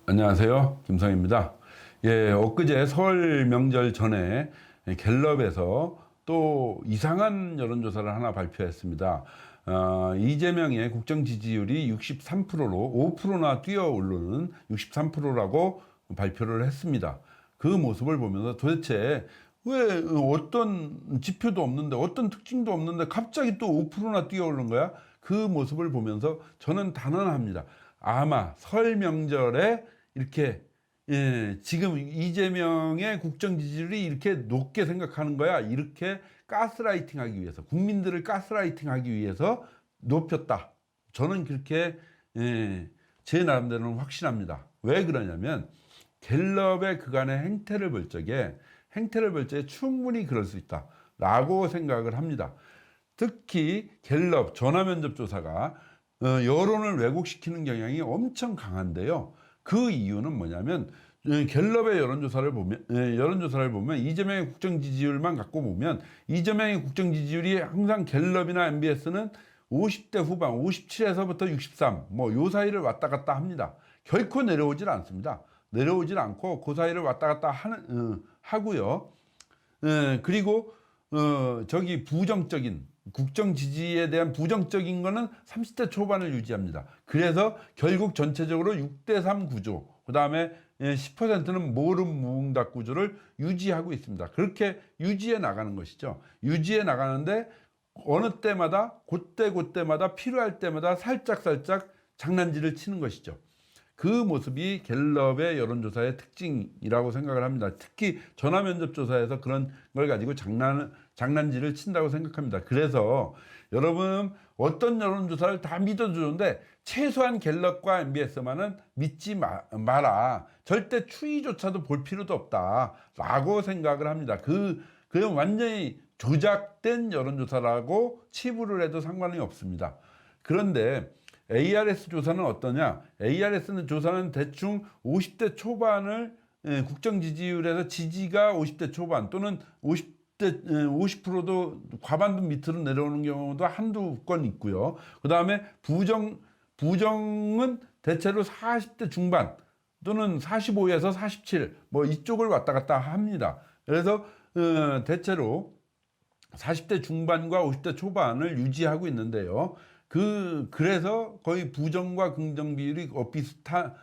안녕하세요. 김성입니다. 예, 엊그제 설 명절 전에 갤럽에서 또 이상한 여론조사를 하나 발표했습니다. 이재명의 국정 지지율이 63%로 5%나 뛰어 오르는 63%라고 발표를 했습니다. 그 모습을 보면서 도대체 왜 어떤 지표도 없는데 어떤 특징도 없는데 갑자기 또 5%나 뛰어 오른 거야? 그 모습을 보면서 저는 단언합니다. 아마 설 명절에 이렇게 지금 이재명의 국정 지지율이 이렇게 높게 생각하는 거야. 이렇게 가스라이팅 하기 위해서, 국민들을 가스라이팅 하기 위해서 높였다. 저는 그렇게 제 나름대로는 확신합니다. 왜 그러냐면 갤럽의 그간의 행태를 볼 적에 충분히 그럴 수 있다 라고 생각을 합니다. 특히 갤럽 전화면접조사가 여론을 왜곡시키는 경향이 엄청 강한데요. 그 이유는 뭐냐면 갤럽의 여론조사를 보면 이재명의 국정 지지율만 갖고 보면 이재명의 국정 지지율이 항상 갤럽이나 MBS는 50대 후반 57에서부터 63 뭐 요 사이를 왔다 갔다 합니다. 결코 내려오질 않습니다. 내려오질 않고 그 사이를 왔다 갔다 하고요. 그리고 저기 부정적인 국정 지지에 대한 부정적인 거는 30대 초반을 유지합니다. 그래서 결국 전체적으로 6대3 구조, 그 다음에 10%는 모름 무응답 구조를 유지하고 있습니다. 그렇게 유지해 나가는 것이죠. 유지해 나가는데 어느 때마다 그때마다 필요할 때마다 살짝 장난질을 치는 것이죠. 그 모습이 갤럽의 여론조사의 특징이라고 생각을 합니다. 특히 전화면접조사에서 그런 걸 가지고 장난질을 친다고 생각합니다. 그래서 여러분 어떤 여론조사를 다 믿어주는데 최소한 갤럽과 MBS만은 믿지 마라. 절대 추이조차도 볼 필요도 없다 라고 생각을 합니다. 그건 완전히 조작된 여론조사라고 치부를 해도 상관이 없습니다. 그런데 ARS 조사는 어떠냐? ARS는 조사는 대충 50대 초반을 국정 지지율에서 지지가 50대 초반 또는 50%도 과반도 밑으로 내려오는 경우도 한두 건 있고요. 그 다음에 부정은 대체로 40대 중반 또는 45에서 47 뭐 이쪽을 왔다 갔다 합니다. 그래서 대체로 40대 중반과 50대 초반을 유지하고 있는데요. 그래서 거의 부정과 긍정 비율이 비슷한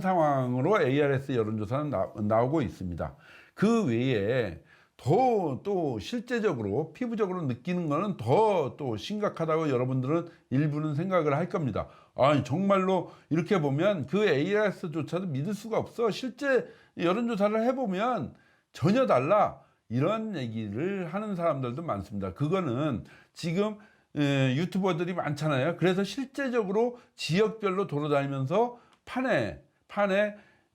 상황으로 ARS 여론조사는 나오고 있습니다. 그 외에 또 실제적으로 피부적으로 느끼는 거는 더 또 심각하다고 여러분들은 일부는 생각을 할 겁니다. 아니 정말로 이렇게 보면 그 ARS조차도 믿을 수가 없어. 실제 여론조사를 해보면 전혀 달라. 이런 얘기를 하는 사람들도 많습니다. 그거는 지금 유튜버들이 많잖아요. 그래서 실제적으로 지역별로 돌아다니면서 판에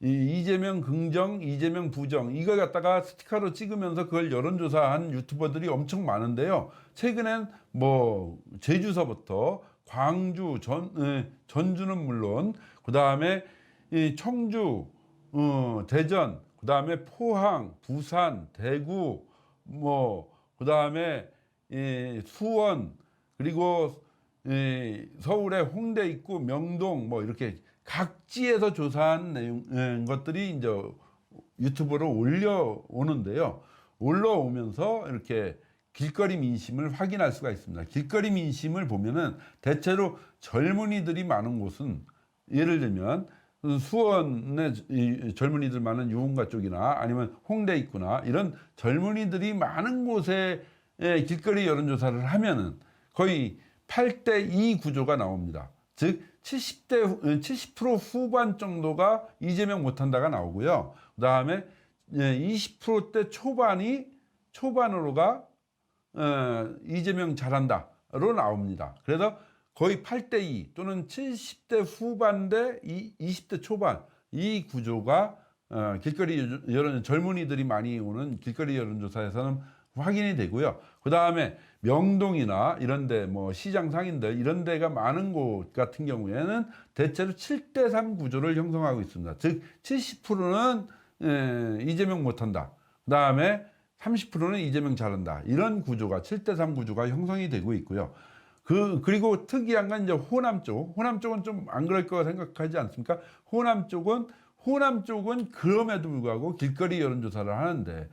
이재명 긍정, 이재명 부정 이걸 갖다가 스티커로 찍으면서 그걸 여론조사한 유튜버들이 엄청 많은데요. 최근엔 뭐 제주서부터 광주, 전주는 물론 그 다음에 청주, 대전, 그 다음에 포항, 부산, 대구, 뭐 그 다음에 수원 그리고 서울에 홍대 있고 명동 뭐 이렇게 각지에서 조사한 것들이 이제 유튜브로 올라오는데요. 올라오면서 이렇게 길거리 민심을 확인할 수가 있습니다. 길거리 민심을 보면은 대체로 젊은이들이 많은 곳은 예를 들면 수원에 젊은이들 많은 유흥가 쪽이나 아니면 홍대 있구나 이런 젊은이들이 많은 곳에 길거리 여론조사를 하면은 거의 8대2 구조가 나옵니다. 즉 70% 후반 정도가 이재명 못한다가 나오고요. 그 다음에 20%대 초반으로가 이재명 잘한다로 나옵니다. 그래서 거의 8대2 또는 70대 후반 대 20대 초반 이 구조가 길거리 젊은이들이 많이 오는 길거리 여론조사에서는 확인이 되고요. 그 다음에 명동이나 이런데 뭐 시장 상인들 이런 데가 많은 곳 같은 경우에는 대체로 7대3 구조를 형성하고 있습니다. 즉 70%는 이재명 못한다. 그 다음에 30%는 이재명 잘한다. 이런 구조가 7대3 구조가 형성이 되고 있고요. 그리고 특이한 건 이제 호남 쪽은 좀 안 그럴 거 생각하지 않습니까? 호남 쪽은 호남 쪽은 그럼에도 불구하고 길거리 여론조사를 하는데,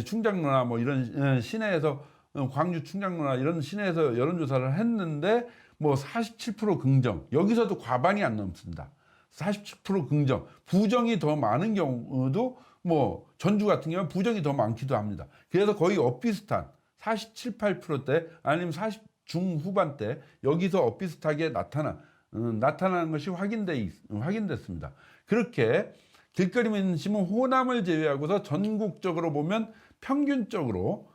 충장로나 뭐 이런 시내에서, 광주 충장로나 이런 시내에서 여론조사를 했는데 뭐 47% 긍정, 여기서도 과반이 안 넘습니다. 47% 긍정, 부정이 더 많은 경우도 뭐 전주 같은 경우는 부정이 더 많기도 합니다. 그래서 거의 엇비슷한 47, 8%대 아니면 40 중후반대, 여기서 엇비슷하게 나타나는 것이 확인됐습니다. 그렇게 길거리 민심은 호남을 제외하고서 전국적으로 보면 평균적으로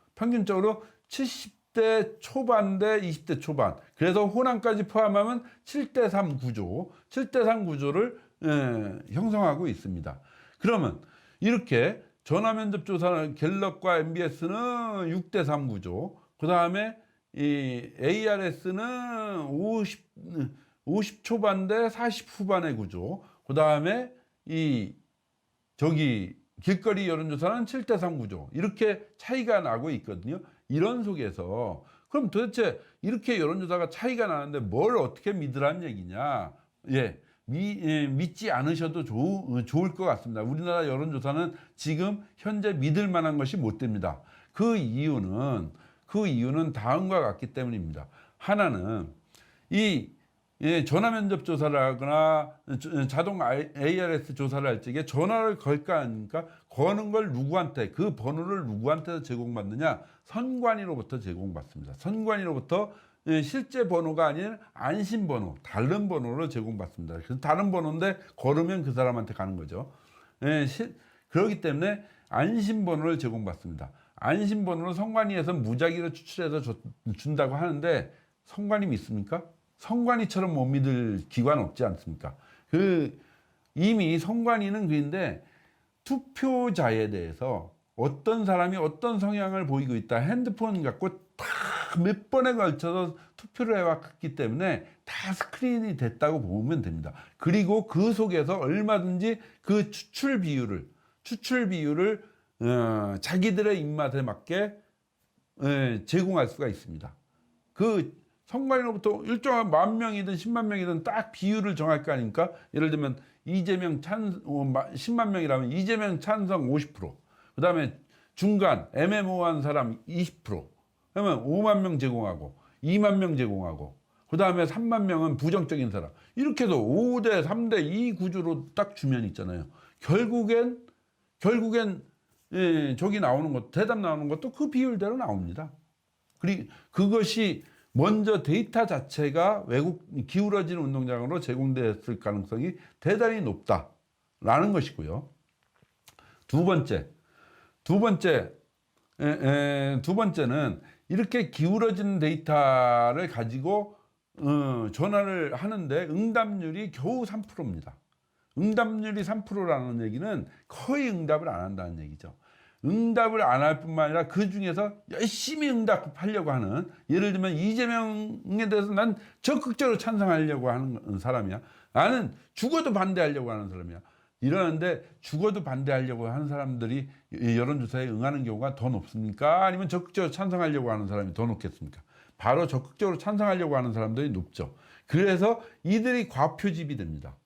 70대 초반대 20대 초반, 그래서 호남까지 포함하면 7대3 구조, 7대3 구조를 형성하고 있습니다. 그러면 이렇게 전화면접조사 갤럽과 MBS는 6대3 구조, 그 다음에 이 ARS는 50 초반대 40 후반의 구조, 그 다음에 길거리 여론조사는 7대3 구조, 이렇게 차이가 나고 있거든요. 이런 속에서 그럼 도대체 이렇게 여론조사가 차이가 나는데 뭘 어떻게 믿으라는 얘기냐? 믿지 않으셔도 좋을 것 같습니다. 우리나라 여론조사는 지금 현재 믿을 만한 것이 못 됩니다. 그 이유는 다음과 같기 때문입니다. 하나는 전화 면접 조사를 하거나 자동 ARS 조사를 할 적에 전화를 걸까 하니까 거는 걸 누구한테, 그 번호를 누구한테 제공받느냐? 선관위로부터 제공받습니다. 선관위로부터 실제 번호가 아닌 안심 번호, 다른 번호를 제공받습니다. 그래서 다른 번호인데 걸으면 그 사람한테 가는 거죠. 그렇기 때문에 안심 번호를 제공받습니다. 안심 번호를 선관위에서 무작위로 추출해서 준다고 하는데 선관위 믿습니까? 선관위처럼 못 믿을 기관 없지 않습니까? 이미 선관위는 그런데 투표자에 대해서 어떤 사람이 어떤 성향을 보이고 있다, 핸드폰 갖고 다 몇 번에 걸쳐서 투표를 해왔기 때문에 다 스크린이 됐다고 보면 됩니다. 그리고 그 속에서 얼마든지 그 추출 비율을 자기들의 입맛에 맞게 제공할 수가 있습니다. 그 선관위로부터 일정한 10,000명이든 10만 명이든 딱 비율을 정할 거 아닙니까? 예를 들면 10만 명이라면 이재명 찬성 50%, 그 다음에 중간 애매모호한 사람 20%, 그러면 5만 명 제공하고 2만 명 제공하고, 그 다음에 3만 명은 부정적인 사람, 이렇게 해서 5대 3대 2 구조로 딱 주면 있잖아요. 결국엔 저기 나오는 것, 대답 나오는 것도 그 비율대로 나옵니다. 그리고 그것이 먼저 데이터 자체가 외국 기울어진 운동장으로 제공됐을 가능성이 대단히 높다라는 것이고요. 두 번째는 이렇게 기울어진 데이터를 가지고 전화를 하는데 응답률이 겨우 3%입니다. 응답률이 3%라는 얘기는 거의 응답을 안 한다는 얘기죠. 응답을 안 할 뿐만 아니라 그 중에서 열심히 응답하려고 하는, 예를 들면 이재명에 대해서 난 적극적으로 찬성하려고 하는 사람이야, 나는 죽어도 반대하려고 하는 사람이야, 이러는데 죽어도 반대하려고 하는 사람들이 여론조사에 응하는 경우가 더 높습니까? 아니면 적극적으로 찬성하려고 하는 사람이 더 높겠습니까? 바로 적극적으로 찬성하려고 하는 사람들이 높죠. 그래서 이들이 과표집이 됩니다.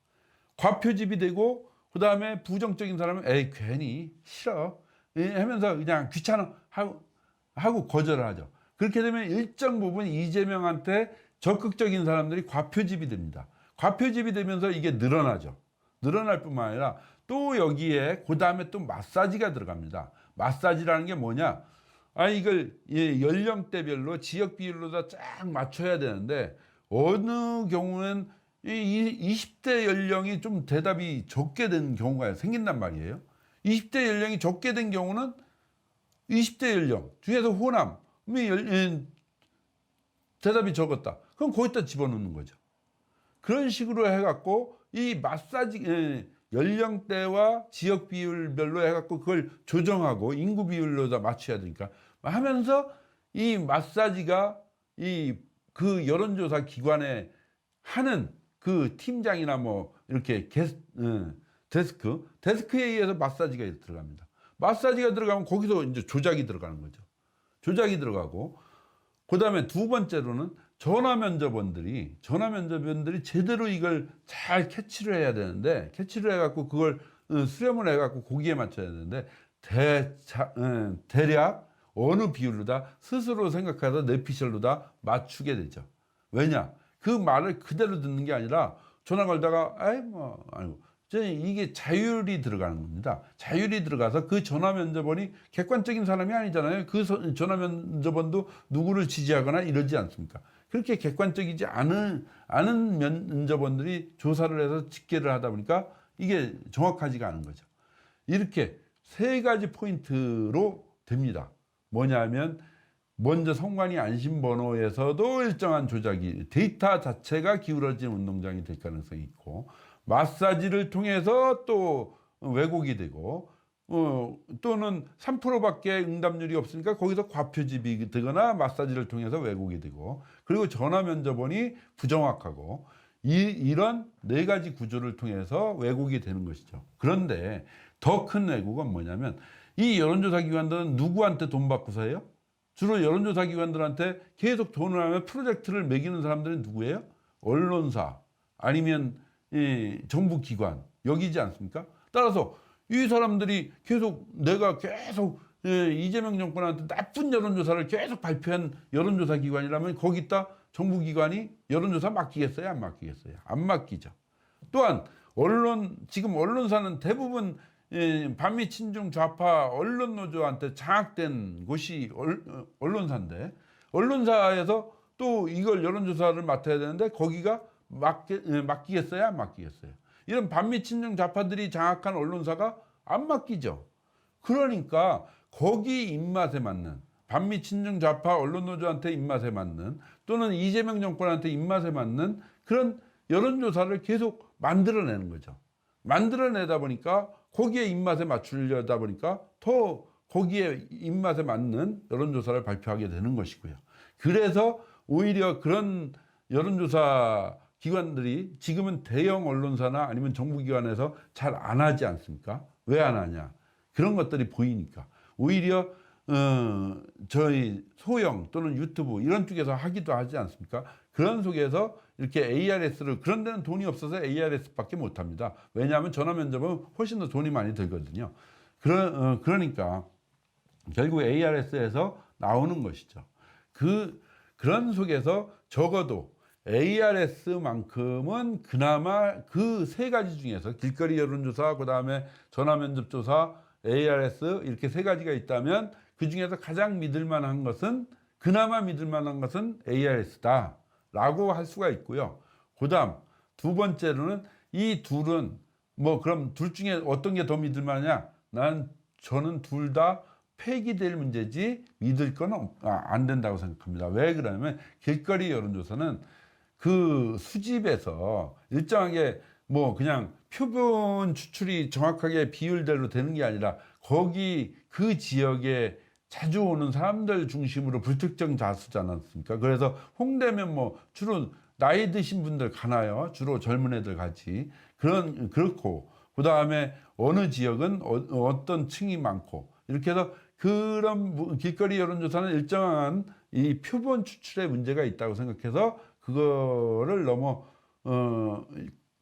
과표집이 되고, 그 다음에 부정적인 사람은 괜히 싫어 하면서 그냥 귀찮아 하고 거절을 하죠. 그렇게 되면 일정 부분 이재명한테 적극적인 사람들이 과표집이 됩니다. 과표집이 되면서 이게 늘어나죠. 늘어날 뿐만 아니라 또 여기에 그 다음에 또 마사지가 들어갑니다. 마사지라는 게 뭐냐? 이걸 연령대별로 지역 비율로 쫙 맞춰야 되는데, 어느 경우는 20대 연령이 좀 대답이 적게 된 경우가 생긴단 말이에요. 20대 연령이 적게 된 경우는 20대 연령 중에서 호남이 대답이 적었다, 그럼 거기다 집어넣는 거죠. 그런 식으로 해갖고 이 마사지 연령대와 지역 비율별로 해갖고 그걸 조정하고 인구 비율로 다 맞춰야 되니까 하면서, 이 마사지가 그 여론조사 기관에 하는 그 팀장이나 뭐 이렇게 데스크에 의해서 마사지가 들어갑니다. 마사지가 들어가면 거기서 이제 조작이 들어가는 거죠. 조작이 들어가고, 그 다음에 두 번째로는 전화 면접원들이 제대로 이걸 잘 캐치를 해야 되는데, 캐치를 해갖고 그걸 수렴을 해갖고 거기에 맞춰야 되는데 대략 어느 비율로다 스스로 생각해서 뇌피셜로다 맞추게 되죠. 왜냐? 그 말을 그대로 듣는 게 아니라 전화 걸다가 아이 뭐 아니고 이게 자율이 들어가는 겁니다. 자율이 들어가서 그 전화 면접원이 객관적인 사람이 아니잖아요. 그 전화 면접원도 누구를 지지하거나 이러지 않습니까? 그렇게 객관적이지 않은 면접원들이 조사를 해서 집계를 하다 보니까 이게 정확하지가 않은 거죠. 이렇게 세 가지 포인트로 됩니다. 뭐냐면 먼저 성관이 안심번호에서도 일정한 조작이 데이터 자체가 기울어진 운동장이 될 가능성이 있고 마사지를 통해서 또 왜곡이 되고 또는 3%밖에 응답률이 없으니까 거기서 과표집이 되거나 마사지를 통해서 왜곡이 되고 그리고 전화 면접원이 부정확하고 이런 네 가지 구조를 통해서 왜곡이 되는 것이죠. 그런데 더 큰 왜곡은 뭐냐면 이 여론조사 기관들은 누구한테 돈 받고서 해요? 주로 여론조사 기관들한테 계속 돈을 하면 프로젝트를 매기는 사람들이 누구예요? 언론사 아니면 정부기관 여기지 않습니까? 따라서 이 사람들이 계속 내가 계속 이재명 정권한테 나쁜 여론조사를 계속 발표한 여론조사 기관이라면 거기다 정부기관이 여론조사 맡기겠어요? 안 맡기겠어요? 안 맡기죠. 또한 지금 언론사는 대부분 반미 친중 좌파 언론 노조한테 장악된 곳이 언론사인데 언론사에서 또 이걸 여론조사를 맡아야 되는데 거기가 맡기겠어요? 안 맡기겠어요? 이런 반미 친중 좌파들이 장악한 언론사가 안 맡기죠. 그러니까 거기 입맛에 맞는 반미 친중 좌파 언론 노조한테 입맛에 맞는 또는 이재명 정권한테 입맛에 맞는 그런 여론조사를 계속 만들어내는 거죠. 만들어내다 보니까 거기에 입맛에 맞추려다 보니까 더 거기에 입맛에 맞는 여론조사를 발표하게 되는 것이고요. 그래서 오히려 그런 여론조사 기관들이 지금은 대형 언론사나 아니면 정부기관에서 잘 안 하지 않습니까? 왜 안 하냐? 그런 것들이 보이니까. 오히려 저희 소형 또는 유튜브 이런 쪽에서 하기도 하지 않습니까? 그런 속에서 이렇게 ARS를 그런 데는 돈이 없어서 ARS밖에 못 합니다. 왜냐하면 전화 면접은 훨씬 더 돈이 많이 들거든요. 그러니까 결국 ARS에서 나오는 것이죠. 그런 속에서 적어도 ARS만큼은 그나마 그 세 가지 중에서 길거리 여론조사, 그 다음에 전화 면접조사, ARS 이렇게 세 가지가 있다면 그 중에서 가장 그나마 믿을 만한 것은 ARS다 라고 할 수가 있고요. 그 다음 두 번째로는 이 둘은 뭐 그럼 둘 중에 어떤 게 더 믿을 만하냐? 저는 둘 다 폐기될 문제지 믿을 건 안 된다고 생각합니다. 왜 그러냐면 길거리 여론조사는 그 수집에서 일정하게 뭐 그냥 표본 추출이 정확하게 비율대로 되는 게 아니라 거기 그 지역에 자주 오는 사람들 중심으로 불특정 다수지 않았습니까? 그래서 홍대면 뭐 주로 나이 드신 분들 가나요? 주로 젊은 애들 가지. 그렇고 그 다음에 어느 지역은 어떤 층이 많고 이렇게 해서 그런 길거리 여론조사는 일정한 이 표본 추출에 문제가 있다고 생각해서 그거를 너무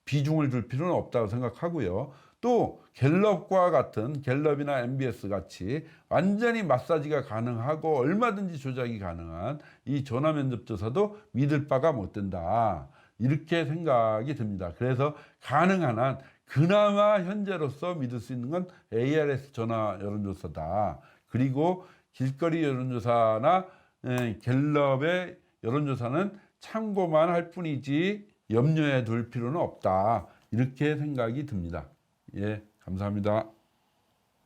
비중을 둘 필요는 없다고 생각하고요. 또 갤럽과 같은 갤럽이나 MBS 같이 완전히 마사지가 가능하고 얼마든지 조작이 가능한 이 전화 면접 조사도 믿을 바가 못 된다. 이렇게 생각이 듭니다. 그래서 가능한 한 그나마 현재로서 믿을 수 있는 건 ARS 전화 여론조사다. 그리고 길거리 여론조사나 갤럽의 여론조사는 참고만 할 뿐이지 염려해 둘 필요는 없다. 이렇게 생각이 듭니다. 예, 감사합니다.